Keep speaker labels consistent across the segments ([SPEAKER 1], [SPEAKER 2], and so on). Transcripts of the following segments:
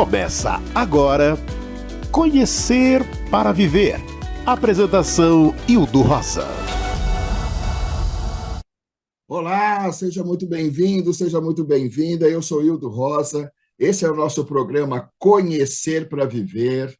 [SPEAKER 1] Começa agora Conhecer para Viver. Apresentação Hildo Rosa.
[SPEAKER 2] Olá, seja muito bem-vindo, seja muito bem-vinda. Eu sou Hildo Rosa. Esse é o nosso programa Conhecer para Viver.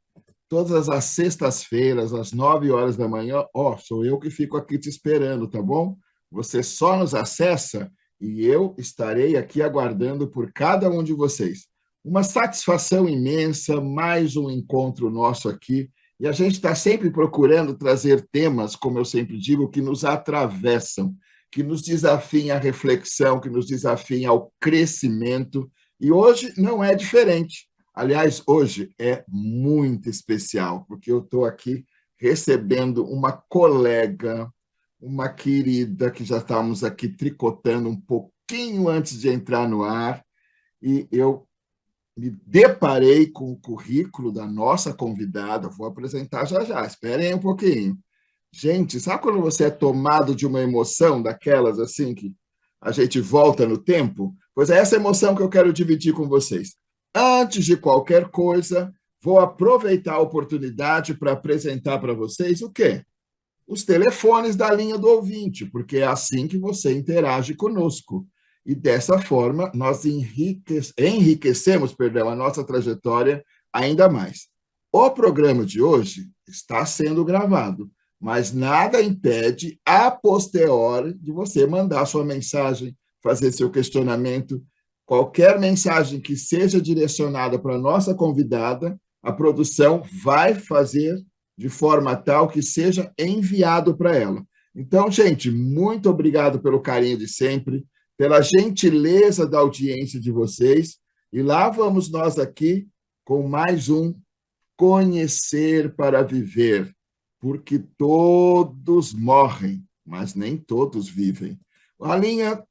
[SPEAKER 2] Todas as sextas-feiras, às 9 horas da manhã, sou eu que fico aqui te esperando, tá bom? Você só nos acessa e eu estarei aqui aguardando por cada um de vocês. Uma satisfação imensa, mais um encontro nosso aqui. E a gente está sempre procurando trazer temas, como eu sempre digo, que nos atravessam, que nos desafiem à reflexão, que nos desafiem ao crescimento. E hoje não é diferente. Aliás, hoje é muito especial, porque eu estou aqui recebendo uma colega, uma querida, que já estávamos aqui tricotando um pouquinho antes de entrar no ar, e eu me deparei com o currículo da nossa convidada. Vou apresentar já já, esperem um pouquinho. Gente, sabe quando você é tomado de uma emoção daquelas assim que a gente volta no tempo? Pois é essa emoção que eu quero dividir com vocês. Antes de qualquer coisa, vou aproveitar a oportunidade para apresentar para vocês o quê? Os telefones da linha do ouvinte, porque é assim que você interage conosco. E dessa forma, nós enriquecemos a nossa trajetória ainda mais. O programa de hoje está sendo gravado, mas nada impede, a posteriori, de você mandar sua mensagem, fazer seu questionamento. Qualquer mensagem que seja direcionada para a nossa convidada, a produção vai fazer de forma tal que seja enviado para ela. Então, gente, muito obrigado pelo carinho de sempre, pela gentileza da audiência de vocês. E lá vamos nós aqui com mais um Conhecer para Viver, porque todos morrem, mas nem todos vivem. A linha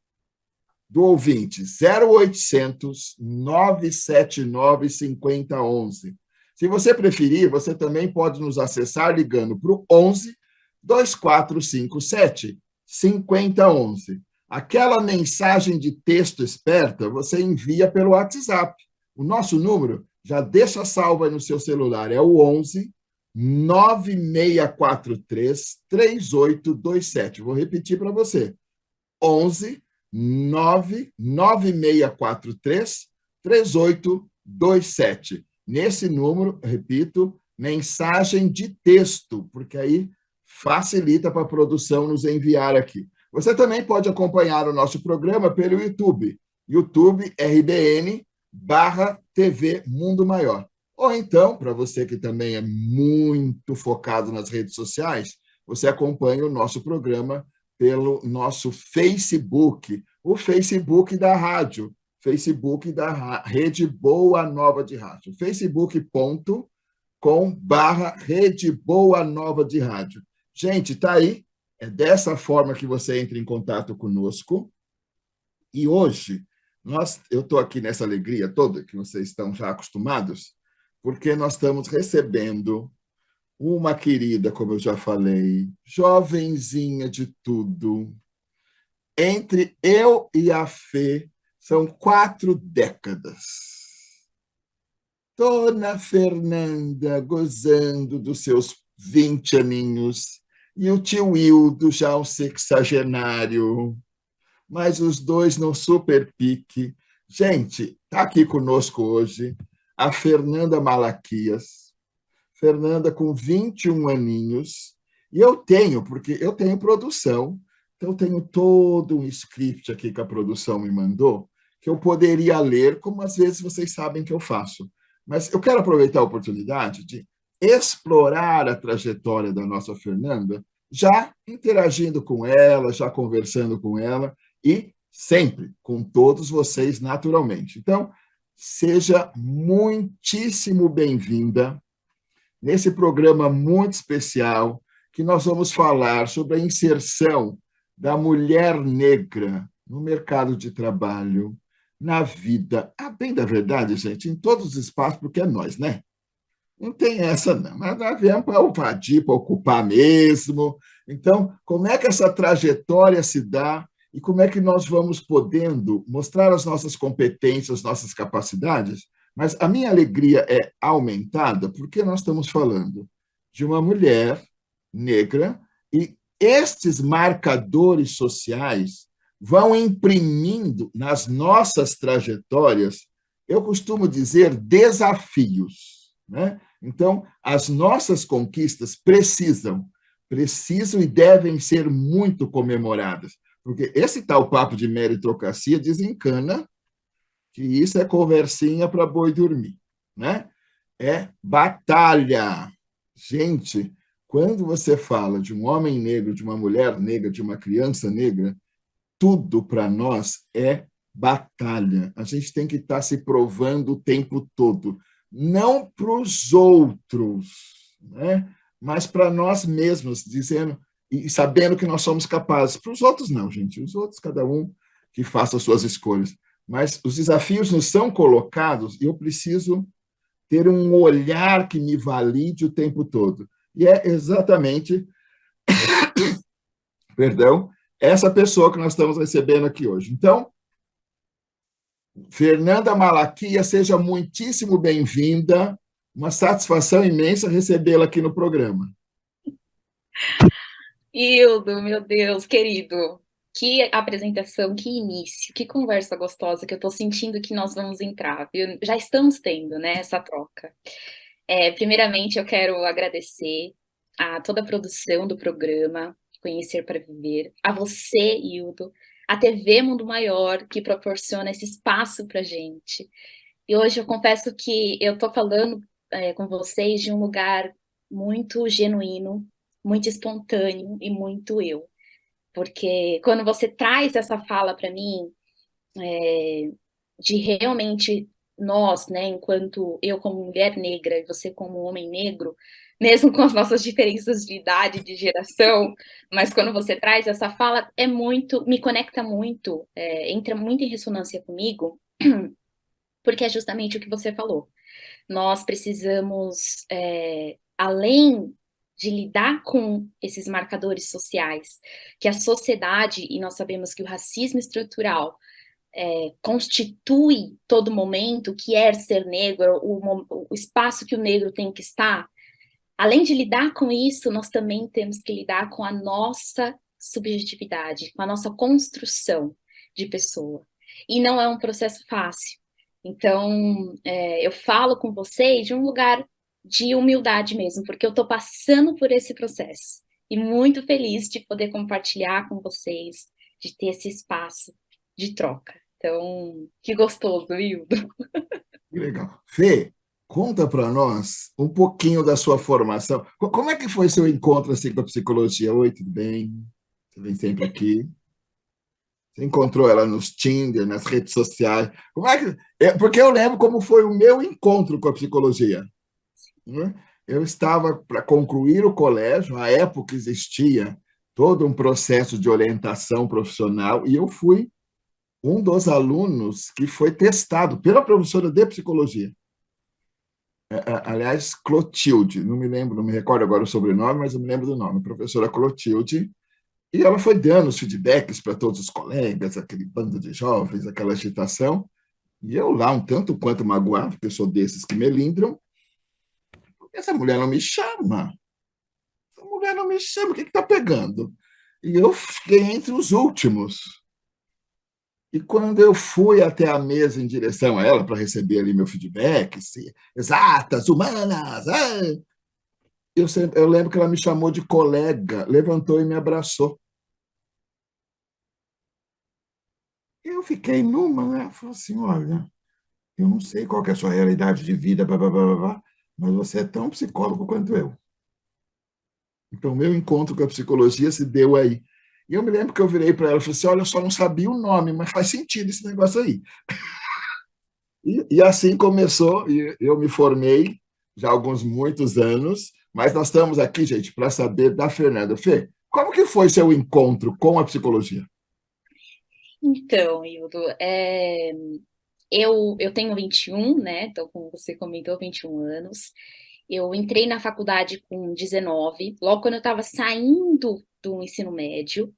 [SPEAKER 2] do ouvinte, 0800 979 5011. Se você preferir, você também pode nos acessar ligando para o 11 2457 5011. Aquela mensagem de texto esperta, você envia pelo WhatsApp. O nosso número, já deixa salvo aí no seu celular, é o 11 9643 3827. Vou repetir para você. 11 99643 3827. Nesse número, repito, mensagem de texto, porque aí facilita para a produção nos enviar aqui. Você também pode acompanhar o nosso programa pelo YouTube, YouTube RBN/TV Mundo Maior. Ou então, para você que também é muito focado nas redes sociais, você acompanha o nosso programa pelo nosso Facebook, o Facebook da rádio, Facebook da Rede Boa Nova de Rádio, facebook.com/Rede Boa Nova de Rádio. Gente, está aí, é dessa forma que você entra em contato conosco. E hoje, eu estou aqui nessa alegria toda, que vocês estão já acostumados, porque nós estamos recebendo uma querida, como eu já falei, jovenzinha de tudo. Entre eu e a Fê, são 4 décadas. Dona Fernanda gozando dos seus 20 aninhos, e o tio Hildo já um sexagenário, mas os dois no super pique. Gente, está aqui conosco hoje a Fernanda Malaquias. Fernanda com 21 aninhos, e porque eu tenho produção, então eu tenho todo um script aqui que a produção me mandou, que eu poderia ler, como às vezes vocês sabem que eu faço. Mas eu quero aproveitar a oportunidade de explorar a trajetória da nossa Fernanda, já interagindo com ela, já conversando com ela, e sempre com todos vocês naturalmente. Então, seja muitíssimo bem-vinda nesse programa muito especial, que nós vamos falar sobre a inserção da mulher negra no mercado de trabalho, na vida. Bem da verdade, gente, em todos os espaços, porque é nós, né? Não tem essa, não. Mas nós viemos para invadir, para ocupar mesmo. Então, como é que essa trajetória se dá e como é que nós vamos podendo mostrar as nossas competências, as nossas capacidades, Mas a minha alegria é aumentada porque nós estamos falando de uma mulher negra e estes marcadores sociais vão imprimindo nas nossas trajetórias, eu costumo dizer, desafios, né? Então, as nossas conquistas precisam e devem ser muito comemoradas, porque esse tal papo de meritocracia desencana que isso é conversinha para boi dormir, né? É batalha. Gente, quando você fala de um homem negro, de uma mulher negra, de uma criança negra, tudo para nós é batalha. A gente tem que estar se provando o tempo todo, não para os outros, né? Mas para nós mesmos, dizendo e sabendo que nós somos capazes. Para os outros, não, gente. Os outros, cada um que faça as suas escolhas. Mas os desafios nos são colocados e eu preciso ter um olhar que me valide o tempo todo. E é exatamente, perdão, essa pessoa que nós estamos recebendo aqui hoje. Então, Fernanda Malaquia, seja muitíssimo bem-vinda. Uma satisfação imensa recebê-la aqui no programa.
[SPEAKER 3] Hildo, meu Deus, querido, que apresentação, que início, que conversa gostosa que eu tô sentindo que nós vamos entrar, viu? Já estamos tendo, né, essa troca. Primeiramente, eu quero agradecer a toda a produção do programa Conhecer para Viver, a você, Hildo, a TV Mundo Maior, que proporciona esse espaço para gente. E hoje eu confesso que eu tô falando com vocês de um lugar muito genuíno, muito espontâneo e muito eu. Porque quando você traz essa fala para mim, de realmente nós, né, enquanto eu como mulher negra e você como homem negro, mesmo com as nossas diferenças de idade, de geração, mas quando você traz essa fala, me conecta muito, entra muito em ressonância comigo, porque é justamente o que você falou. Nós precisamos, além de lidar com esses marcadores sociais, que a sociedade, e nós sabemos que o racismo estrutural constitui todo momento, que é ser negro, o espaço que o negro tem que estar, além de lidar com isso, nós também temos que lidar com a nossa subjetividade, com a nossa construção de pessoa. E não é um processo fácil. Então, eu falo com vocês de um lugar de humildade mesmo, porque eu estou passando por esse processo. E muito feliz de poder compartilhar com vocês, de ter esse espaço de troca. Então, que gostoso, Hildo.
[SPEAKER 2] Que legal. Fê, conta para nós um pouquinho da sua formação. Como é que foi seu encontro assim, com a psicologia? Oi, tudo bem? Você vem sempre aqui. Você encontrou ela nos Tinder, nas redes sociais. Como é que... Porque eu lembro como foi o meu encontro com a psicologia, né? Eu estava para concluir o colégio, à época existia todo um processo de orientação profissional, e eu fui um dos alunos que foi testado pela professora de psicologia. Aliás, Clotilde, não me lembro, não me recordo agora o sobrenome, mas eu me lembro do nome, professora Clotilde, e ela foi dando os feedbacks para todos os colegas, aquele bando de jovens, aquela agitação, e eu lá um tanto quanto magoado, porque eu sou desses que melindram, essa mulher não me chama, essa mulher não me chama, o que está pegando? E eu fiquei entre os últimos. E quando eu fui até a mesa em direção a ela para receber ali meu feedback, se, exatas, humanas, eu lembro que ela me chamou de colega, levantou e me abraçou. Eu fiquei numa, né? Falei assim, olha, eu não sei qual que é a sua realidade de vida, blá, blá, blá, blá, blá, mas você é tão psicólogo quanto eu. Então, meu encontro com a psicologia se deu aí. E eu me lembro que eu virei para ela e falei assim, olha, eu só não sabia o nome, mas faz sentido esse negócio aí. E assim começou, e eu me formei já há alguns muitos anos, mas nós estamos aqui, gente, para saber da Fernanda. Fê, como que foi seu encontro com a psicologia?
[SPEAKER 3] Então, Hildo, eu tenho 21, né? Então, como você comentou, 21 anos. Eu entrei na faculdade com 19, logo quando eu estava saindo do ensino médio.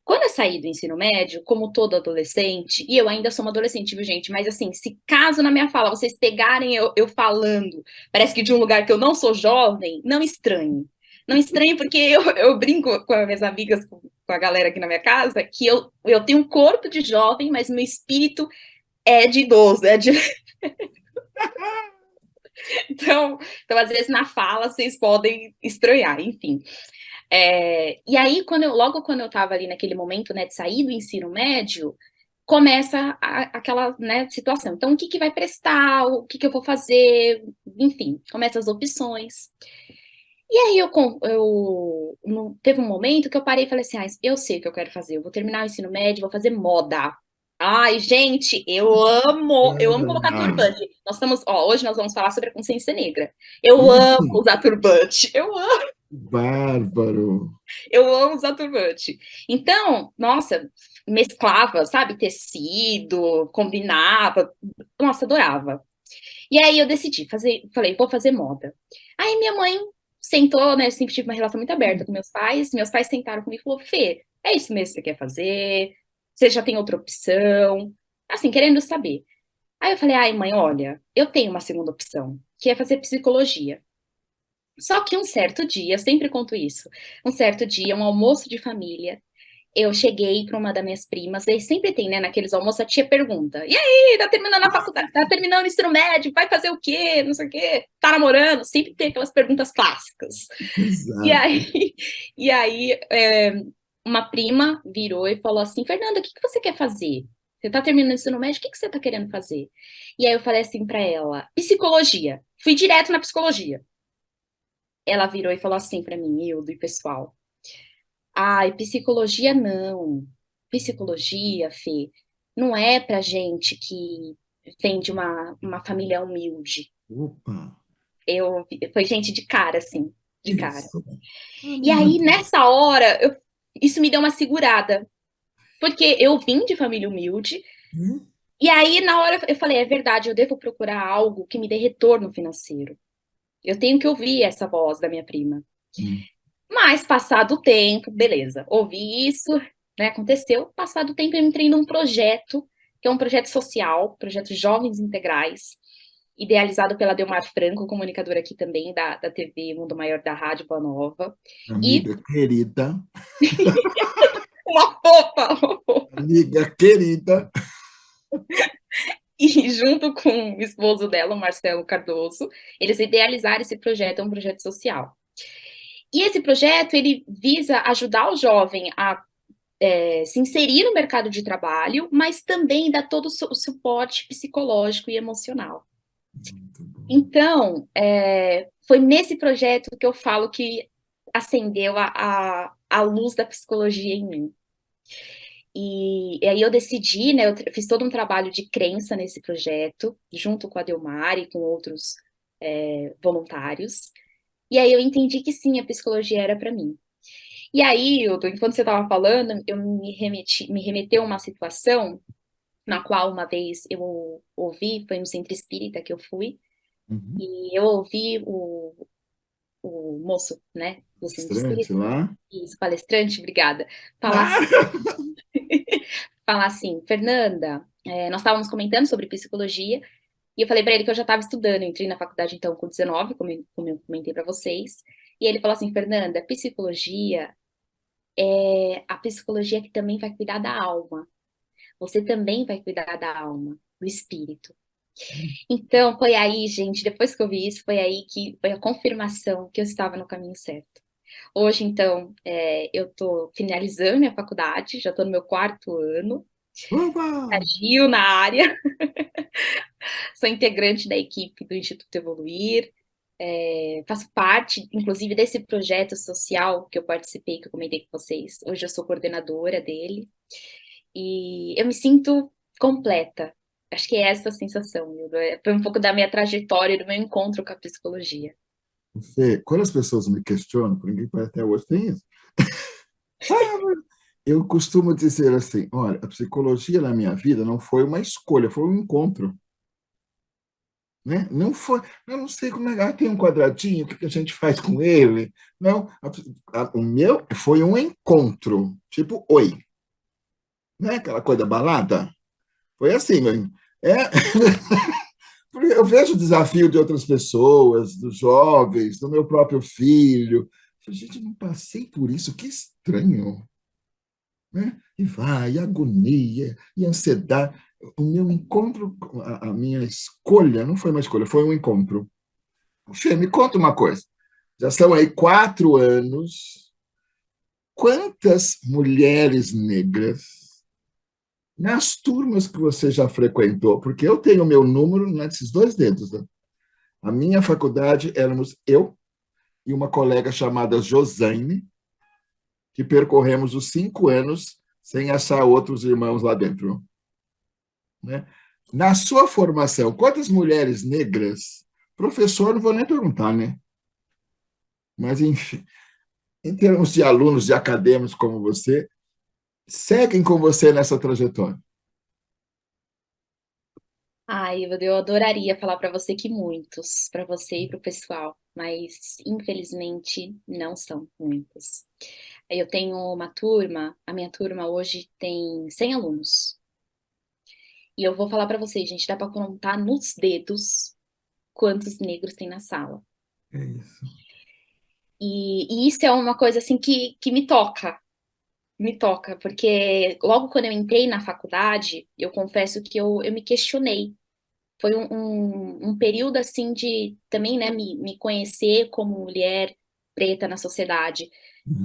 [SPEAKER 3] Quando eu saí do ensino médio, como todo adolescente, e eu ainda sou uma adolescente, viu, gente? Mas assim, se caso na minha fala vocês pegarem eu falando, parece que de um lugar que eu não sou jovem, não estranhe. Não estranhe porque eu brinco com as minhas amigas, com a galera aqui na minha casa, que eu tenho um corpo de jovem, mas meu espírito é de idoso, é de... Então, às vezes, na fala, vocês podem estranhar, enfim. E aí, logo quando eu estava ali naquele momento, né, de sair do ensino médio, começa aquela, né, situação. Então, o que vai prestar? O que eu vou fazer? Enfim, começam as opções. E aí, teve um momento que eu parei e falei assim, eu sei o que eu quero fazer. Eu vou terminar o ensino médio, vou fazer moda. Ai, gente, eu amo colocar turbante. Hoje nós vamos falar sobre a consciência negra. Eu amo usar turbante.
[SPEAKER 2] Bárbaro.
[SPEAKER 3] Eu amo usar turbante. Então, nossa, mesclava, sabe, tecido, combinava. Nossa, adorava. E aí eu decidi falei, vou fazer moda. Aí minha mãe sentou, né, eu sempre tive uma relação muito aberta com meus pais sentaram comigo e falaram, Fê, é isso mesmo que você quer fazer? Você já tem outra opção? Assim, querendo saber. Aí eu falei, ai mãe, olha, eu tenho uma segunda opção, que é fazer psicologia. Só que um certo dia, eu sempre conto isso, um certo dia, um almoço de família, eu cheguei para uma das minhas primas, e sempre tem, né, naqueles almoços, a tia pergunta, e aí, tá terminando a faculdade, tá terminando o ensino médio, vai fazer o quê, não sei o quê, tá namorando? Sempre tem aquelas perguntas clássicas. E
[SPEAKER 2] Exato.
[SPEAKER 3] aí, e aí uma prima virou e falou assim, Fernanda, o que você quer fazer? Você tá terminando o ensino médio, o que você tá querendo fazer? E aí eu falei assim para ela, psicologia. Fui direto na psicologia. Ela virou e falou assim para mim, Ildo e pessoal, ai, psicologia não. Psicologia, Fê, não é pra gente que vem de uma família humilde.
[SPEAKER 2] Opa,
[SPEAKER 3] Foi gente de cara, assim, de cara.
[SPEAKER 2] isso.
[SPEAKER 3] E aí, nessa hora, isso me deu uma segurada, porque eu vim de família humilde, e aí, na hora, eu falei, é verdade, eu devo procurar algo que me dê retorno financeiro. Eu tenho que ouvir essa voz da minha prima. Mas, passado o tempo, beleza, ouvi isso, né, aconteceu. Passado o tempo, eu entrei num projeto, que é um projeto social, projeto Jovens Integrais, idealizado pela Delmar Franco, comunicadora aqui também da TV Mundo Maior da Rádio Boa Nova. E
[SPEAKER 2] Amiga querida.
[SPEAKER 3] uma fofa!
[SPEAKER 2] Amiga querida.
[SPEAKER 3] E junto com o esposo dela, o Marcelo Cardoso, eles idealizaram esse projeto, é um projeto social. E esse projeto, ele visa ajudar o jovem a se inserir no mercado de trabalho, mas também dar todo o suporte psicológico e emocional. Então, foi nesse projeto que eu falo que acendeu a luz da psicologia em mim. E aí eu decidi, né, eu fiz todo um trabalho de crença nesse projeto, junto com a Delmar e com outros voluntários. E aí eu entendi que sim, a psicologia era para mim. E aí, Hildo, enquanto você estava falando, eu me remeteu a uma situação na qual uma vez eu ouvi, foi no centro espírita que eu fui, e eu ouvi o moço, né, do centro
[SPEAKER 2] Estranho
[SPEAKER 3] espírita,
[SPEAKER 2] lá.
[SPEAKER 3] isso, palestrante, obrigada, falar assim, falar assim, Fernanda, nós estávamos comentando sobre psicologia, e eu falei para ele que eu já estava estudando, eu entrei na faculdade então com 19, como eu comentei para vocês, e ele falou assim, Fernanda, psicologia é a psicologia que também vai cuidar da alma. Você também vai cuidar da alma, do espírito. Então, foi aí, gente, depois que eu vi isso, foi aí que foi a confirmação que eu estava no caminho certo. Hoje, então, eu estou finalizando minha faculdade, já estou no meu 4º ano,
[SPEAKER 2] Opa!
[SPEAKER 3] estagio na área, sou integrante da equipe do Instituto Evoluir, faço parte, inclusive, desse projeto social que eu participei, que eu comentei com vocês. Hoje eu sou coordenadora dele, e eu me sinto completa. Acho que é essa a sensação, Hildo. Foi um pouco da minha trajetória, do meu encontro com a psicologia.
[SPEAKER 2] Quando as pessoas me questionam, por ninguém parece até hoje tem isso. Eu costumo dizer assim, olha, a psicologia na minha vida não foi uma escolha, foi um encontro. Né? Não foi, eu não sei como é, tem um quadradinho, o que a gente faz com ele? Não, o meu foi um encontro, tipo, oi. Não é aquela coisa da balada? Foi assim, mesmo. É, porque eu vejo o desafio de outras pessoas, dos jovens, do meu próprio filho. Eu falei, gente, eu não passei por isso, que estranho. Né? E vai, e agonia, e ansiedade. O meu encontro, a minha escolha, não foi uma escolha, foi um encontro. Fê, me conta uma coisa. Já são aí 4 anos. Quantas mulheres negras nas turmas que você já frequentou? Porque eu tenho o meu número nesses 2 dedos. Né? A minha faculdade éramos eu e uma colega chamada Josane, que percorremos os 5 anos sem achar outros irmãos lá dentro. Né? Na sua formação, quantas mulheres negras, professor, não vou nem perguntar, né? Mas, enfim, em termos de alunos, de acadêmicos como você, seguem com você nessa trajetória?
[SPEAKER 3] Ai, eu adoraria falar para você que muitos, para você e para o pessoal, mas infelizmente não são muitos. Eu tenho uma turma, a minha turma hoje tem 100 alunos. E eu vou falar para vocês, gente, dá para contar nos dedos quantos negros tem na sala.
[SPEAKER 2] É isso.
[SPEAKER 3] E isso é uma coisa assim que me toca, porque logo quando eu entrei na faculdade, eu confesso que eu me questionei. Foi um período assim de também, né, me conhecer como mulher preta na sociedade.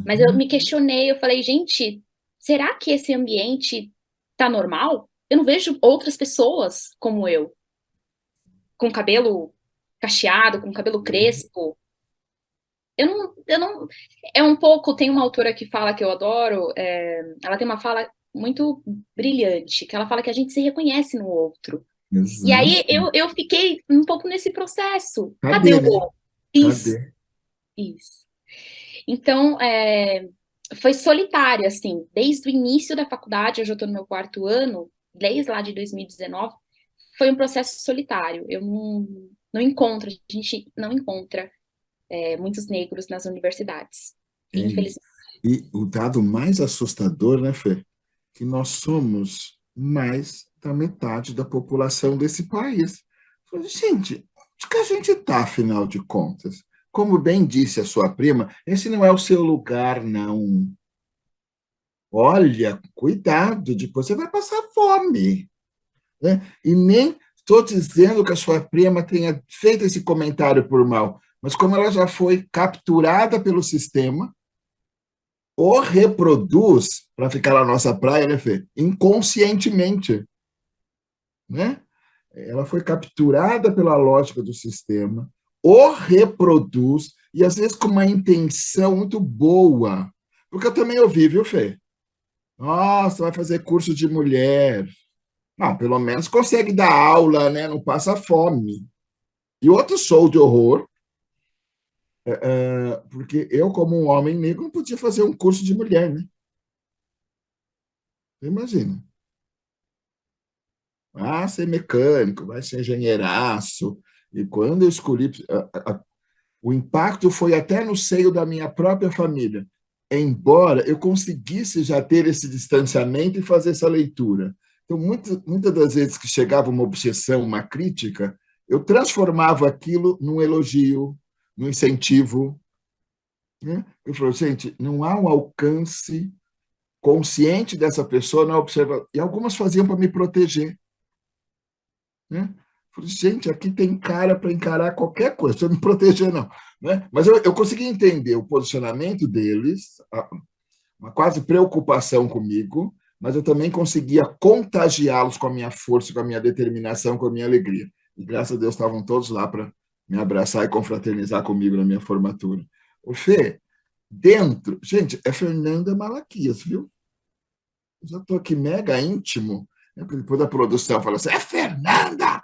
[SPEAKER 3] Mas eu
[SPEAKER 2] Uhum.
[SPEAKER 3] me questionei, eu falei, gente, será que esse ambiente tá normal? Eu não vejo outras pessoas como eu, com cabelo cacheado, com cabelo crespo. Eu não, é um pouco, tem uma autora que fala que eu adoro, ela tem uma fala muito brilhante, que ela fala que a gente se reconhece no outro. E aí
[SPEAKER 2] Exato.
[SPEAKER 3] eu fiquei um pouco nesse processo. Cadê
[SPEAKER 2] Cadê,
[SPEAKER 3] o
[SPEAKER 2] né?
[SPEAKER 3] outro? Isso,
[SPEAKER 2] Cadê?
[SPEAKER 3] isso. Então, foi solitário, assim, desde o início da faculdade, hoje eu estou no meu 4º ano, desde lá de 2019, foi um processo solitário. Eu não encontro, a gente não encontra muitos negros nas universidades,
[SPEAKER 2] É isso.
[SPEAKER 3] infelizmente.
[SPEAKER 2] E o dado mais assustador, né, Fê? Que nós somos mais da metade da população desse país. Falei, gente, onde que a gente está, afinal de contas? Como bem disse a sua prima, esse não é o seu lugar, não. Olha, cuidado, depois você vai passar fome. Né? E nem estou dizendo que a sua prima tenha feito esse comentário por mal, mas como ela já foi capturada pelo sistema, o reproduz para ficar na nossa praia, né, Fê? Inconscientemente, né? Ela foi capturada pela lógica do sistema, o reproduz, e às vezes com uma intenção muito boa. Porque eu também ouvi, viu, Fê? Nossa, vai fazer curso de mulher. Não, pelo menos consegue dar aula, né? Não passa fome. E outro show de horror, porque eu, como um homem negro, não podia fazer um curso de mulher, né? Imagina. Ah, ser mecânico, vai ser engenheiraço. E quando eu escolhi, o impacto foi até no seio da minha própria família. Embora eu conseguisse já ter esse distanciamento e fazer essa leitura. Então, muitas das vezes que chegava uma objeção, uma crítica, eu transformava aquilo num elogio, num incentivo. Né? Eu falo, gente, não há um alcance consciente dessa pessoa na observação. E algumas faziam para me proteger. Né? Falei, gente, aqui tem cara para encarar qualquer coisa, não precisa me proteger, não. Né? Mas eu consegui entender o posicionamento deles, uma quase preocupação comigo, mas eu também conseguia contagiá-los com a minha força, com a minha determinação, com a minha alegria. E graças a Deus estavam todos lá para me abraçar e confraternizar comigo na minha formatura. O Fê, dentro, gente, é Fernanda Malaquias, viu? Eu já estou aqui mega íntimo, né? Depois da produção fala assim, é Fernanda!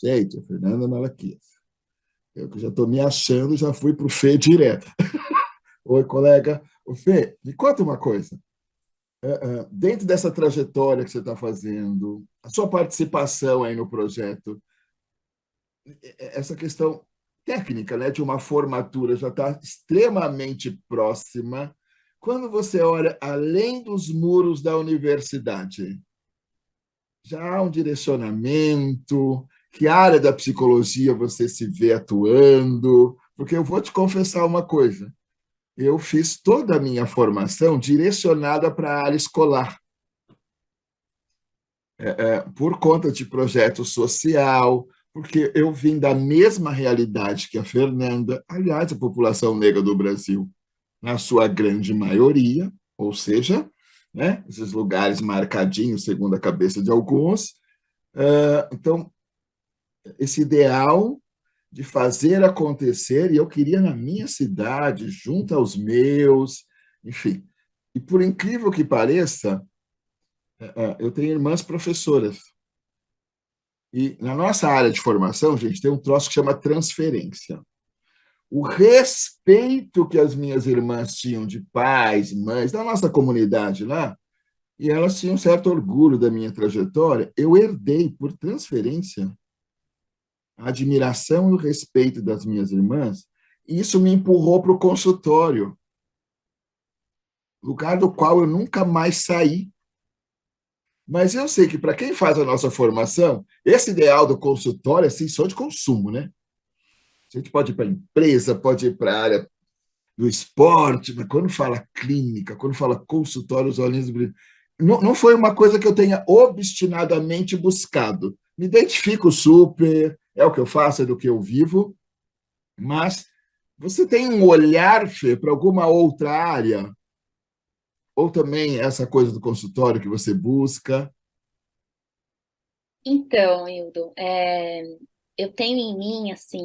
[SPEAKER 2] Gente, a Fernanda Malaquias. Eu que já estou me achando, já fui para o Fê direto. Oi, colega. O Fê, me conta uma coisa. Dentro dessa trajetória que você está fazendo, a sua participação aí no projeto, essa questão técnica, né, de uma formatura já está extremamente próxima. quando você olha além dos muros da universidade, já há um direcionamento, que área da psicologia você se vê atuando? Porque eu vou te confessar uma coisa, eu fiz toda a minha formação direcionada para a área escolar, por conta de projeto social, porque eu vim da mesma realidade que a Fernanda, aliás, a população negra do Brasil, na sua grande maioria, ou seja, né, esses lugares marcadinhos segundo a cabeça de alguns. Então, esse ideal de fazer acontecer, e eu queria na minha cidade, junto aos meus, enfim. E por incrível que pareça, eu tenho irmãs professoras. E na nossa área de formação, gente, tem um troço que chama transferência. O respeito que as minhas irmãs tinham de pais, mães, da nossa comunidade lá, e elas tinham um certo orgulho da minha trajetória, eu herdei por transferência a admiração e o respeito das minhas irmãs, e isso me empurrou para o consultório, lugar do qual eu nunca mais saí. Mas eu sei que para quem faz a nossa formação, esse ideal do consultório é assim, só de consumo, né? A gente pode ir para a empresa, pode ir para a área do esporte, mas quando fala clínica, quando fala consultório, os olhinhos brilham. Não foi uma coisa que eu tenha obstinadamente buscado. Me identifico super, é o que eu faço, é do que eu vivo, mas você tem um olhar, Fê, para alguma outra área? Ou também essa coisa do consultório que você busca?
[SPEAKER 3] Então, Hildo, eu tenho em mim, assim,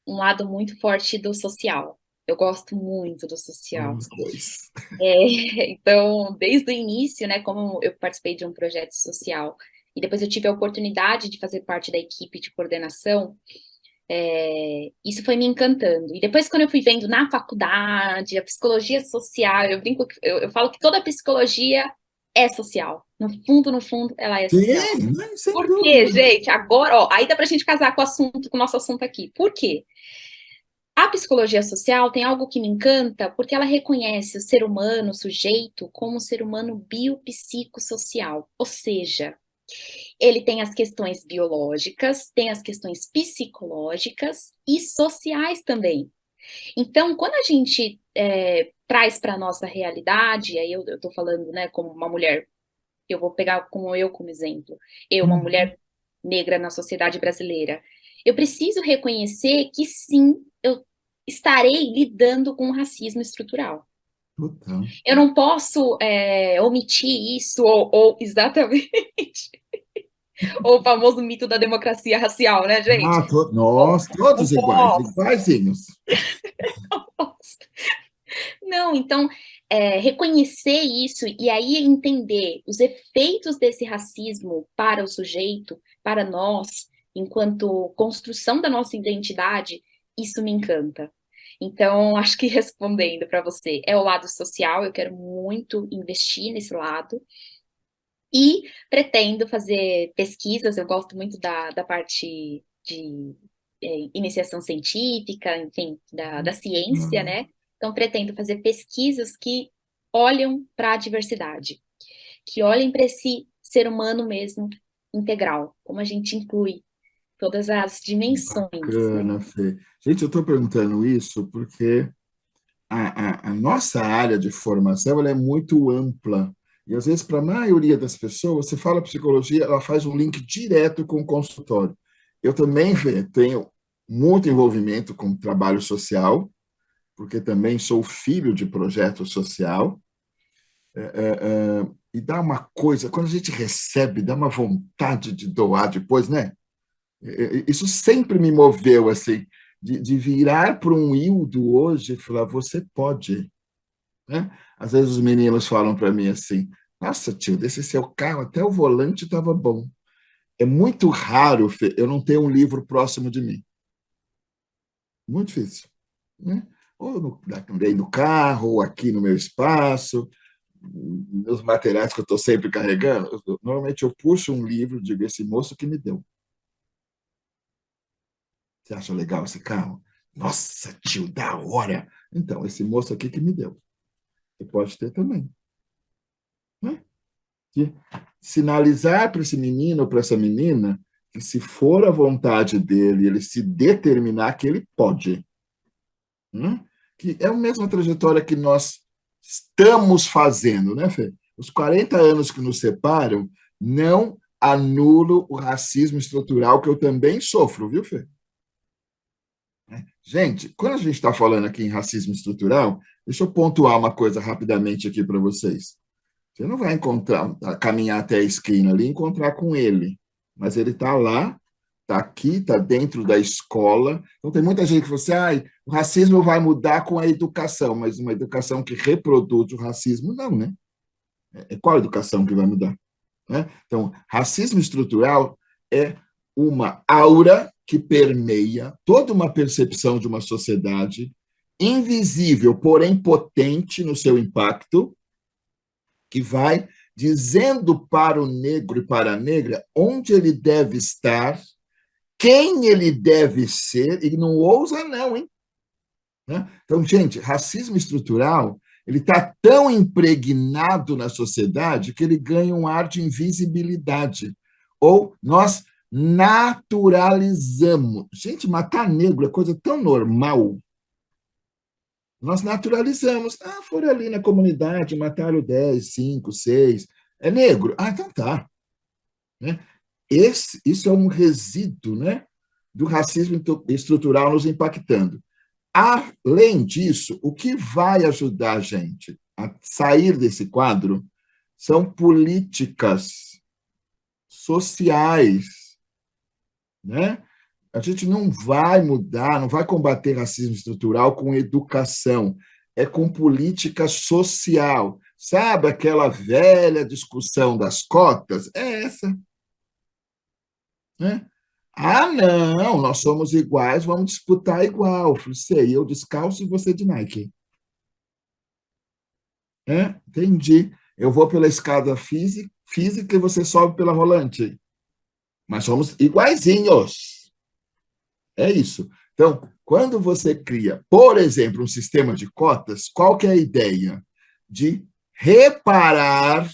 [SPEAKER 3] um lado muito forte do social. Eu gosto muito do social.
[SPEAKER 2] Os dois.
[SPEAKER 3] Então, desde o início, né, como eu participei de um projeto social, e depois eu tive a oportunidade de fazer parte da equipe de coordenação, isso foi me encantando. E depois, quando eu fui vendo na faculdade, a psicologia social, eu brinco, eu falo que toda psicologia é social. No fundo, ela é social.
[SPEAKER 2] Sim, né? Sem
[SPEAKER 3] Por quê,
[SPEAKER 2] dúvida.
[SPEAKER 3] gente? Agora, ó, aí dá pra gente casar com o assunto, com o nosso assunto aqui. Por quê? A psicologia social tem algo que me encanta porque ela reconhece o ser humano, o sujeito, como um ser humano biopsicossocial. Ou seja, ele tem as questões biológicas, tem as questões psicológicas e sociais também. Então, quando a gente traz para a nossa realidade, aí eu estou falando, né, como uma mulher, eu vou pegar como eu como exemplo, eu, uma
[SPEAKER 2] Uhum.
[SPEAKER 3] mulher negra na sociedade brasileira, eu preciso reconhecer que sim, eu estarei lidando com o racismo estrutural.
[SPEAKER 2] Total.
[SPEAKER 3] Eu não posso omitir isso, ou exatamente, ou o famoso mito da democracia racial, né, gente?
[SPEAKER 2] Nós,
[SPEAKER 3] Não
[SPEAKER 2] todos iguais,
[SPEAKER 3] posso.
[SPEAKER 2] iguaizinhos.
[SPEAKER 3] Não, então, reconhecer isso e aí entender os efeitos desse racismo para o sujeito, para nós, enquanto construção da nossa identidade, isso me encanta. Então, acho que respondendo para você, é o lado social, eu quero muito investir nesse lado e pretendo fazer pesquisas, eu gosto muito da parte de iniciação científica, enfim, da ciência, né? Então, pretendo fazer pesquisas que olham para a diversidade, que olhem para esse ser humano mesmo integral, como a gente inclui todas as dimensões, né?
[SPEAKER 2] Bacana, Fê. Gente, eu estou perguntando isso porque a nossa área de formação ela é muito ampla. E, às vezes, para a maioria das pessoas, você fala psicologia, ela faz um link direto com o consultório. Eu também, Fê, tenho muito envolvimento com trabalho social, porque também sou filho de projeto social. E dá uma coisa, quando a gente recebe, dá uma vontade de doar depois, né? Isso sempre me moveu, assim, de virar para um Hildo hoje e falar, você pode, né? Às vezes os meninos falam para mim assim, nossa, tio, desse seu carro até o volante estava bom. É muito raro, Fê, eu não ter um livro próximo de mim. Muito difícil, né? Ou dentro do carro, ou aqui no meu espaço, meus materiais que eu estou sempre carregando. Normalmente eu puxo um livro e digo, esse moço que me deu. Você acha legal esse carro? Nossa, tio, da hora! Então, esse moço aqui que me deu. Você pode ter também. Né? De sinalizar para esse menino ou para essa menina que, se for a vontade dele, ele se determinar que ele pode. Né? Que é a mesma trajetória que nós estamos fazendo, né, Fê? Os 40 anos que nos separam não anulam o racismo estrutural que eu também sofro, viu, Fê? Gente, quando a gente está falando aqui em racismo estrutural, deixa eu pontuar uma coisa rapidamente aqui para vocês. Você não vai encontrar, caminhar até a esquina ali e encontrar com ele, mas ele está lá, está aqui, está dentro da escola. Então, tem muita gente que fala assim, o racismo vai mudar com a educação, mas uma educação que reproduz o racismo, não, né? Qual a educação que vai mudar? Né? Então, racismo estrutural é uma aura que permeia toda uma percepção de uma sociedade, invisível, porém potente no seu impacto, que vai dizendo para o negro e para a negra onde ele deve estar, quem ele deve ser, e não ousa não, hein? Então, gente, racismo estrutural, ele está tão impregnado na sociedade que ele ganha um ar de invisibilidade. Ou nós naturalizamos. Gente, matar negro é coisa tão normal. Nós naturalizamos. Foram ali na comunidade, mataram 10, 5, 6. É negro? Então tá. Né? Isso é um resíduo, né, do racismo estrutural nos impactando. Além disso, o que vai ajudar a gente a sair desse quadro são políticas sociais, né? A gente não vai mudar, não vai combater racismo estrutural com educação, é com política social. Sabe aquela velha discussão das cotas? É essa. Né? Não, nós somos iguais, vamos disputar igual. Sei, eu descalço e você de Nike. Entendi. Eu vou pela escada física e você sobe pela rolante. Mas somos iguaizinhos. É isso. Então, quando você cria, por exemplo, um sistema de cotas, qual que é a ideia? De reparar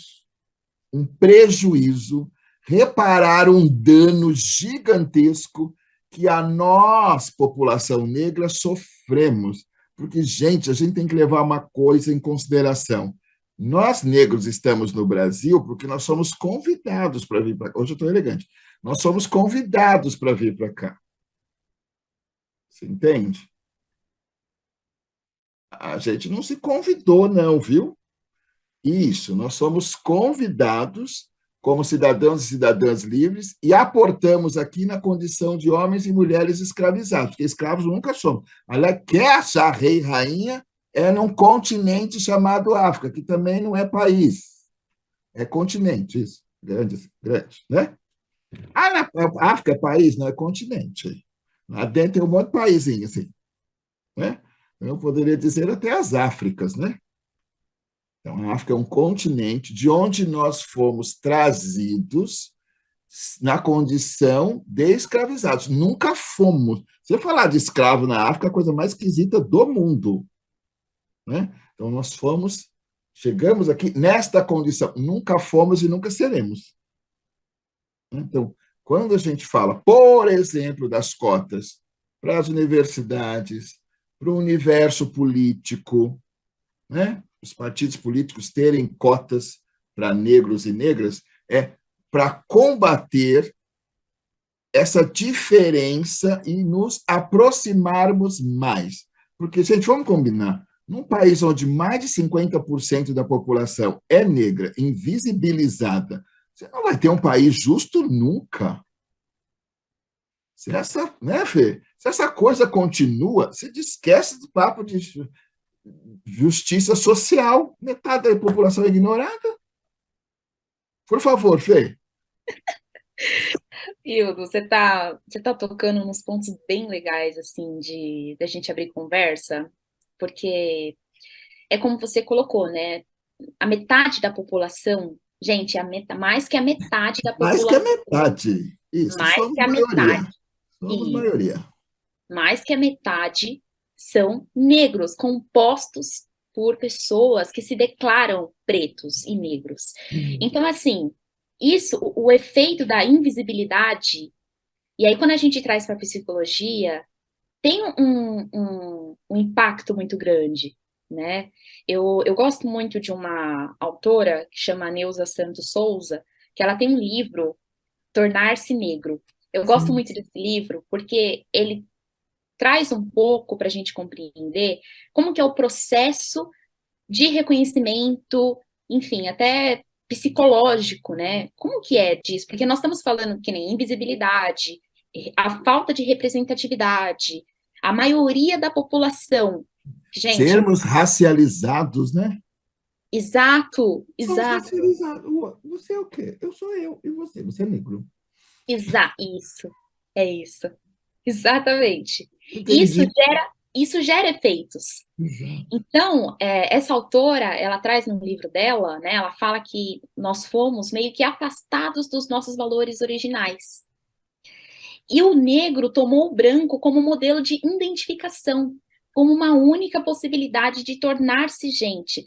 [SPEAKER 2] um prejuízo, reparar um dano gigantesco que nós, população negra, sofremos. Porque, gente, a gente tem que levar uma coisa em consideração. Nós, negros, estamos no Brasil porque nós somos convidados para vir para cá. Hoje eu estou elegante. Nós somos convidados para vir para cá. Você entende? A gente não se convidou, não, viu? Isso, nós somos convidados como cidadãos e cidadãs livres e aportamos aqui na condição de homens e mulheres escravizados, porque escravos nunca somos. Aliás, quer achar rei e rainha é num continente chamado África, que também não é país, é continente, isso, grande, né? A África é país, não é continente. Lá dentro tem um monte de paísinho, assim, né? Eu poderia dizer até as Áfricas, né? Então, a África é um continente de onde nós fomos trazidos na condição de escravizados. Nunca fomos. Se eu falar de escravo na África, é a coisa mais esquisita do mundo. Né? Então, nós chegamos aqui nesta condição. Nunca fomos e nunca seremos. Então, quando a gente fala, por exemplo, das cotas para as universidades, para o universo político, né? Os partidos políticos terem cotas para negros e negras, é para combater essa diferença e nos aproximarmos mais. Porque, gente, vamos combinar, num país onde mais de 50% da população é negra, invisibilizada, você não vai ter um país justo nunca. Se essa, né, Fê? Se essa coisa continua, você esquece do papo de justiça social. Metade da população é ignorada. Por favor, Fê.
[SPEAKER 3] Hildo, você tá tocando nos pontos bem legais, assim, da gente abrir conversa, porque é como você colocou, né? A metade da população, gente, mais que a metade da
[SPEAKER 2] Mais que a
[SPEAKER 3] população.
[SPEAKER 2] metade. Isso,
[SPEAKER 3] Mais
[SPEAKER 2] somos
[SPEAKER 3] que a
[SPEAKER 2] maioria.
[SPEAKER 3] metade.
[SPEAKER 2] Somos
[SPEAKER 3] Isso.
[SPEAKER 2] maioria.
[SPEAKER 3] Mais que a metade são negros, compostos por pessoas que se declaram pretos e negros. Então, assim, isso, o efeito da invisibilidade, e aí quando a gente traz para a psicologia, tem um impacto muito grande, né? Eu gosto muito de uma autora que chama Neuza Santos Souza, que ela tem um livro, Tornar-se Negro. Eu gosto
[SPEAKER 2] Sim.
[SPEAKER 3] muito desse livro porque ele traz um pouco para a gente compreender como que é o processo de reconhecimento, enfim, até psicológico, né? Como que é disso? Porque nós estamos falando que nem invisibilidade, a falta de representatividade, a maioria da população. Gente,
[SPEAKER 2] Sermos racializados, né?
[SPEAKER 3] exato,
[SPEAKER 2] Somos
[SPEAKER 3] exato,
[SPEAKER 2] racializados. Você é o quê? Eu sou eu. E você? Você é negro.
[SPEAKER 3] isso, é isso, exatamente. Isso
[SPEAKER 2] Entendi.
[SPEAKER 3] isso gera efeitos.
[SPEAKER 2] Exato.
[SPEAKER 3] Então, essa autora, ela traz no livro dela, né, ela fala que nós fomos meio que afastados dos nossos valores originais. E o negro tomou o branco como modelo de identificação, como uma única possibilidade de tornar-se gente.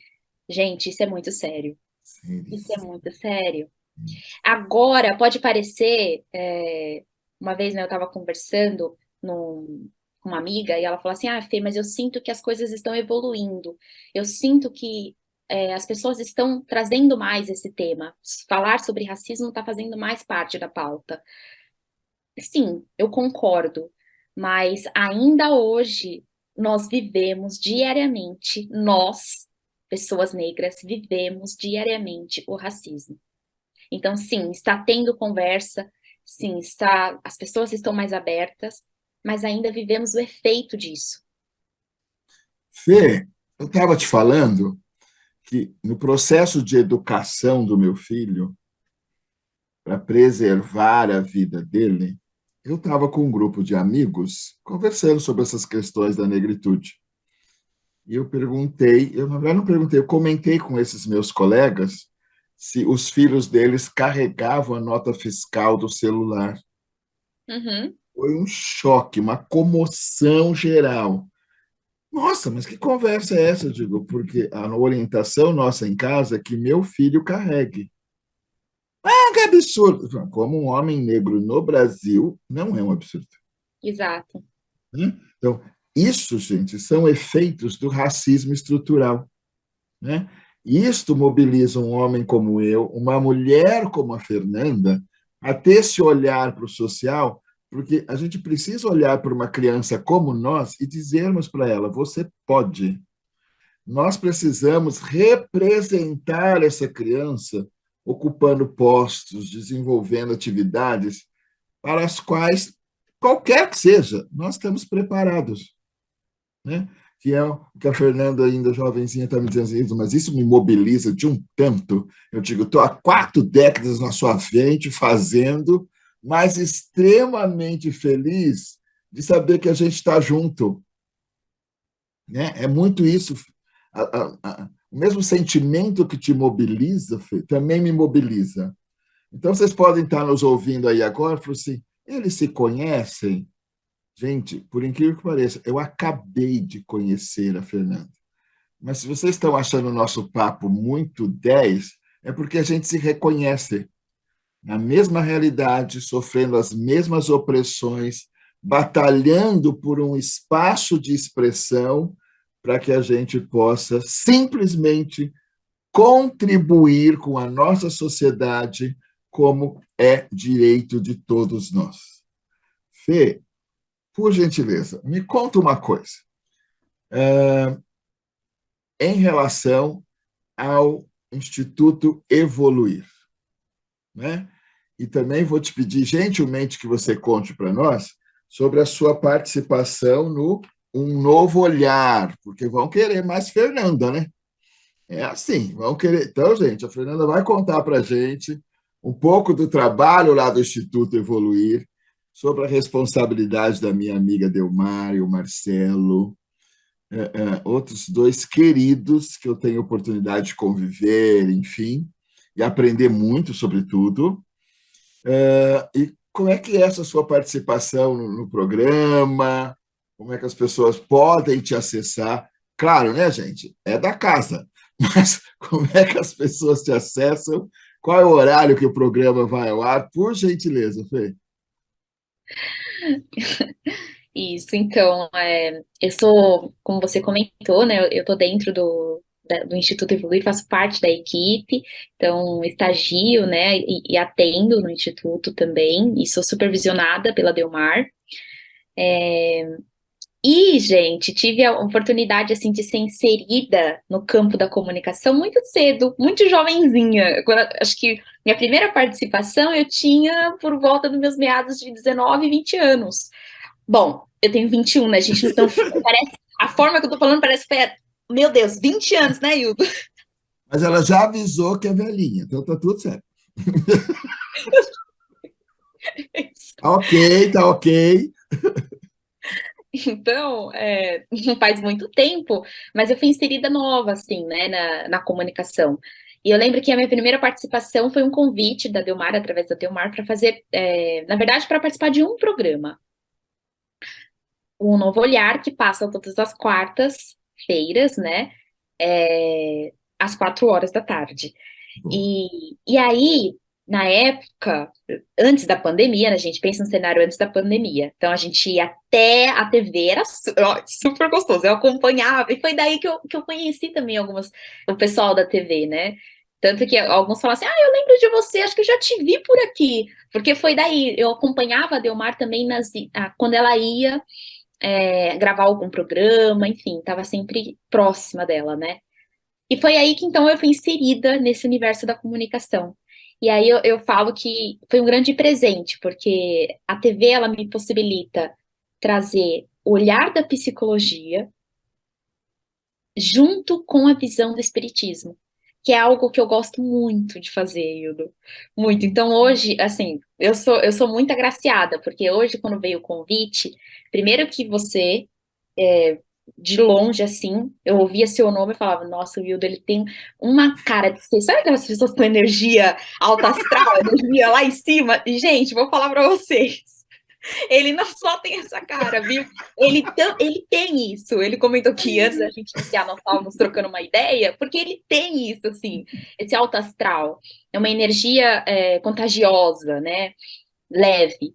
[SPEAKER 3] Gente, isso é muito sério. Isso é
[SPEAKER 2] Seríssimo.
[SPEAKER 3] muito sério. Agora, pode parecer, uma vez, né, eu estava conversando com uma amiga e ela falou assim, Fê, mas eu sinto que as coisas estão evoluindo, eu sinto que as pessoas estão trazendo mais esse tema, falar sobre racismo está fazendo mais parte da pauta. Sim, eu concordo, mas ainda hoje nós vivemos diariamente, nós, pessoas negras, vivemos diariamente o racismo. Então, sim, está tendo conversa, sim, as pessoas estão mais abertas, mas ainda vivemos o efeito disso.
[SPEAKER 2] Fê, eu estava te falando que no processo de educação do meu filho, para preservar a vida dele, eu estava com um grupo de amigos conversando sobre essas questões da negritude. E eu perguntei, eu na verdade não perguntei, eu comentei com esses meus colegas se os filhos deles carregavam a nota fiscal do celular.
[SPEAKER 3] Uhum.
[SPEAKER 2] Foi um choque, uma comoção geral. Nossa, mas que conversa é essa? Eu digo, porque a orientação nossa em casa é que meu filho carregue. Ah, que absurdo! Como um homem negro no Brasil, não é um absurdo.
[SPEAKER 3] Exato.
[SPEAKER 2] Né? Então, isso, gente, são efeitos do racismo estrutural. Né? Isto mobiliza um homem como eu, uma mulher como a Fernanda, a ter esse olhar para o social, porque a gente precisa olhar para uma criança como nós e dizermos para ela: você pode. Nós precisamos representar essa criança ocupando postos, desenvolvendo atividades para as quais, qualquer que seja, nós estamos preparados. Né? Que é o que a Fernanda, ainda jovenzinha, está me dizendo, mas isso me mobiliza de um tanto. Eu digo, estou há 4 décadas na sua frente fazendo, mas extremamente feliz de saber que a gente está junto. Né? É muito isso. O mesmo sentimento que te mobiliza, Fê, também me mobiliza. Então, vocês podem estar nos ouvindo aí agora e falar assim, eles se conhecem? Gente, por incrível que pareça, eu acabei de conhecer a Fernanda. Mas se vocês estão achando o nosso papo muito 10, é porque a gente se reconhece na mesma realidade, sofrendo as mesmas opressões, batalhando por um espaço de expressão para que a gente possa simplesmente contribuir com a nossa sociedade como é direito de todos nós. Fê, por gentileza, me conta uma coisa. Em relação ao Instituto Evoluir, né? E também vou te pedir gentilmente que você conte para nós sobre a sua participação no Um Novo Olhar, porque vão querer mais Fernanda, né? É assim, vão querer. Então, gente, a Fernanda vai contar para a gente um pouco do trabalho lá do Instituto Evoluir, sobre a responsabilidade da minha amiga Delmar e o Marcelo, outros 2 queridos que eu tenho oportunidade de conviver, enfim, e aprender muito sobre tudo. E como é que é essa sua participação no programa? Como é que as pessoas podem te acessar Claro, né, gente? É da casa. Mas como é que as pessoas te acessam? Qual é o horário que o programa vai ao ar? Por gentileza, Fê.
[SPEAKER 3] Isso, então, eu sou, como você comentou, né, eu tô dentro do Instituto Evoluir, faço parte da equipe, então estagio, né, e atendo no Instituto também, e sou supervisionada pela Delmar. E, gente, tive a oportunidade, assim, de ser inserida no campo da comunicação muito cedo, muito jovenzinha. Acho que minha primeira participação eu tinha por volta dos meus meados de 19, 20 anos. Bom, eu tenho 21, né, gente? Então, parece, a forma que eu tô falando parece que foi, meu Deus, 20 anos, né, Hildo?
[SPEAKER 2] Mas ela já avisou que é velhinha, então tá tudo certo. Tá ok, tá ok.
[SPEAKER 3] Então, não faz muito tempo, mas eu fui inserida nova, assim, né, na comunicação. E eu lembro que a minha primeira participação foi um convite da Delmar, através da Delmar, para fazer, na verdade, para participar de um programa, um Novo Olhar, que passa todas as quartas-feiras, né, às 4 horas da tarde.
[SPEAKER 2] Boa.
[SPEAKER 3] E aí, na época, antes da pandemia, né, a gente pensa no cenário antes da pandemia. Então, a gente ia até a TV, era ó, super gostoso. Eu acompanhava, e foi daí que eu conheci também o pessoal da TV, né? Tanto que alguns falam assim: eu lembro de você, acho que eu já te vi por aqui. Porque foi daí, eu acompanhava a Delmar também quando ela ia gravar algum programa, enfim, estava sempre próxima dela, né? E foi aí que então eu fui inserida nesse universo da comunicação. E aí eu falo que foi um grande presente, porque a TV ela me possibilita trazer o olhar da psicologia junto com a visão do espiritismo, que é algo que eu gosto muito de fazer, Hildo. Muito. Então hoje, assim, eu sou muito agraciada, porque hoje quando veio o convite, primeiro que você de longe, assim, eu ouvia seu nome e falava, nossa, o Wildo, ele tem uma cara de ser, sabe aquelas pessoas com energia alta astral, energia lá em cima? E, gente, vou falar pra vocês, ele não só tem essa cara, viu? Ele tem isso, ele comentou que antes da gente iniciar, nós estávamos trocando uma ideia, porque ele tem isso, assim, esse alto astral, é uma energia contagiosa, né, leve.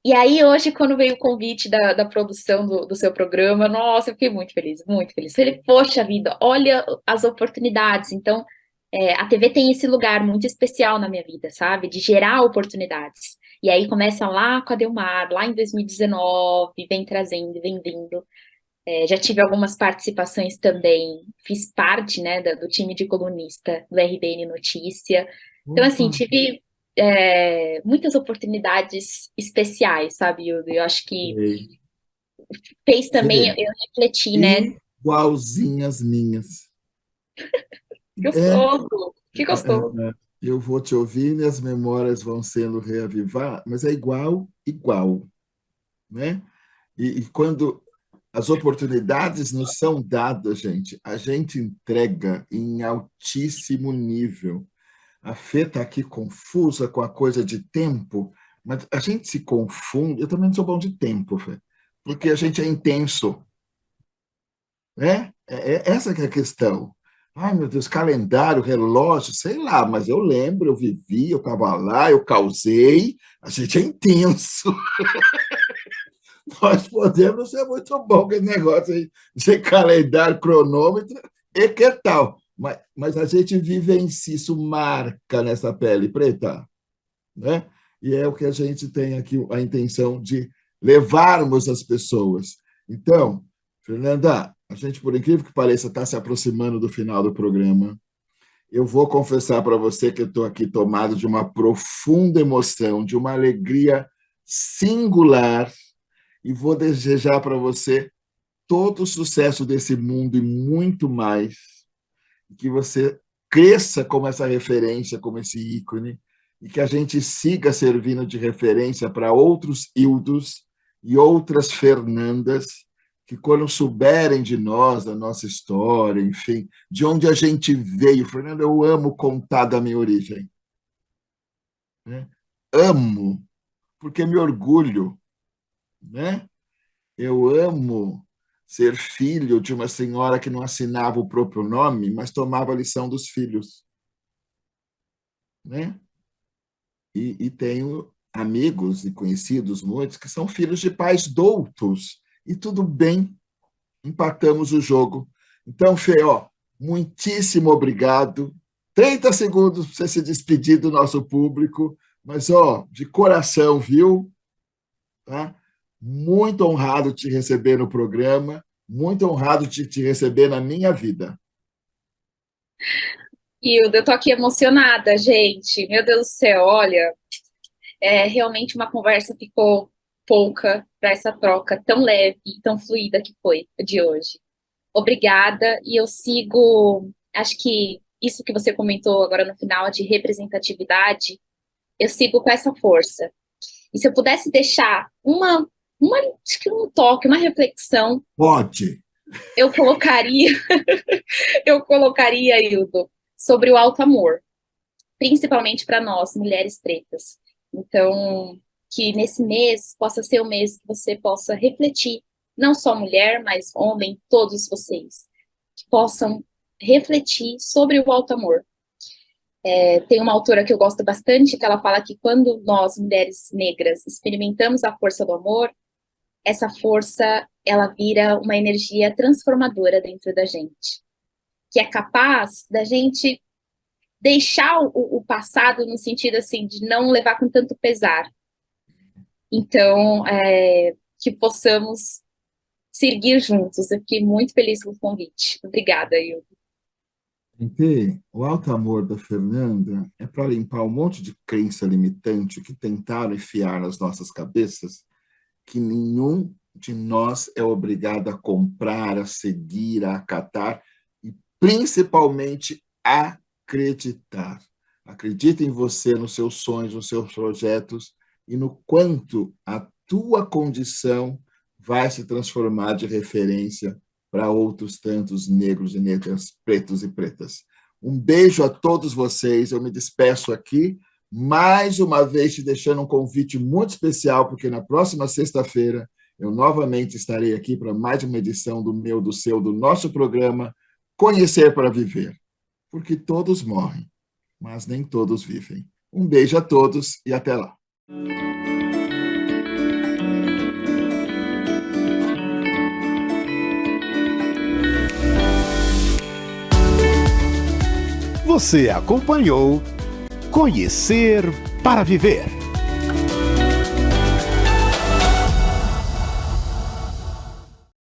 [SPEAKER 3] E aí, hoje, quando veio o convite da produção do seu programa, nossa, eu fiquei muito feliz, muito feliz. Falei, poxa vida, olha as oportunidades. Então, a TV tem esse lugar muito especial na minha vida, sabe? De gerar oportunidades. E aí começa lá com a Delmar, lá em 2019, vem trazendo, vem vindo. Já tive algumas participações também, fiz parte, né, do time de colunista do RBN Notícia. Então, assim,
[SPEAKER 2] Opa.
[SPEAKER 3] tive muitas oportunidades especiais, sabe, Yuri? Eu acho que
[SPEAKER 2] Sei.
[SPEAKER 3] fez também
[SPEAKER 2] Fê,
[SPEAKER 3] eu refletir, né?
[SPEAKER 2] igualzinhas minhas.
[SPEAKER 3] Que
[SPEAKER 2] É,
[SPEAKER 3] gostoso, que gostoso.
[SPEAKER 2] eu vou te ouvindo e as memórias vão sendo reavivar, mas é igual, igual, né? E quando as oportunidades nos são dadas, gente, a gente entrega em altíssimo nível. A Fê está aqui confusa com a coisa de tempo, mas a gente se confunde. Eu também não sou bom de tempo, Fê, porque a gente é intenso, né? Essa que é a questão. Ai, meu Deus, calendário, relógio, sei lá, mas eu lembro, eu vivi, eu estava lá, eu causei. A gente é intenso. Nós podemos ser muito bom com esse negócio aí de calendário, cronômetro e que tal. Mas a gente vivencia, isso marca nessa pele preta, né? E é o que a gente tem aqui, a intenção de levarmos as pessoas. Então, Fernanda, a gente, por incrível que pareça, está se aproximando do final do programa. Eu vou confessar para você que eu estou aqui tomado de uma profunda emoção, de uma alegria singular, e vou desejar para você todo o sucesso desse mundo e muito mais, que você cresça como essa referência, como esse ícone, e que a gente siga servindo de referência para outros Hildos e outras Fernandas, que quando souberem de nós, da nossa história, enfim, de onde a gente veio. Fernanda, eu amo contar da minha origem, né? Amo, porque me orgulho, né? Eu amo ser filho de uma senhora que não assinava o próprio nome, mas tomava a lição dos filhos. Né? E tenho amigos e conhecidos muitos que são filhos de pais doutos. E tudo bem, empatamos o jogo. Então, Fê, muitíssimo obrigado. 30 segundos para você se despedir do nosso público, mas, de coração, viu? Tá? Muito honrado te receber no programa, muito honrado de te receber na minha vida.
[SPEAKER 3] Hilda, eu tô aqui emocionada, gente. Meu Deus do céu, olha, realmente uma conversa ficou pouca para essa troca tão leve e tão fluida que foi a de hoje. Obrigada, e eu sigo, acho que isso que você comentou agora no final de representatividade, eu sigo com essa força. E se eu pudesse deixar acho que um toque, uma reflexão.
[SPEAKER 2] Pode.
[SPEAKER 3] Eu colocaria, Hildo, sobre o alto amor, principalmente para nós, mulheres pretas. Então, que nesse mês possa ser o mês que você possa refletir, não só mulher, mas homem, todos vocês, que possam refletir sobre o alto amor. Tem uma autora que eu gosto bastante, que ela fala que quando nós, mulheres negras, experimentamos a força do amor, essa força, ela vira uma energia transformadora dentro da gente, que é capaz da gente deixar o passado no sentido, assim, de não levar com tanto pesar. Então, que possamos seguir juntos. Eu fiquei muito feliz com o convite. Obrigada, Hilda.
[SPEAKER 2] O alto amor da Fernanda é para limpar um monte de crença limitante que tentaram enfiar nas nossas cabeças, que nenhum de nós é obrigado a comprar, a seguir, a acatar e, principalmente, acreditar. Acredita em você, nos seus sonhos, nos seus projetos e no quanto a tua condição vai se transformar de referência para outros tantos negros e negras, pretos e pretas. Um beijo a todos vocês. Eu me despeço aqui, mais uma vez te deixando um convite muito especial, porque na próxima sexta-feira eu novamente estarei aqui para mais uma edição do meu, do seu, do nosso programa Conhecer para Viver. Porque todos morrem, mas nem todos vivem. Um beijo a todos e até lá.
[SPEAKER 1] Você acompanhou Conhecer para Viver.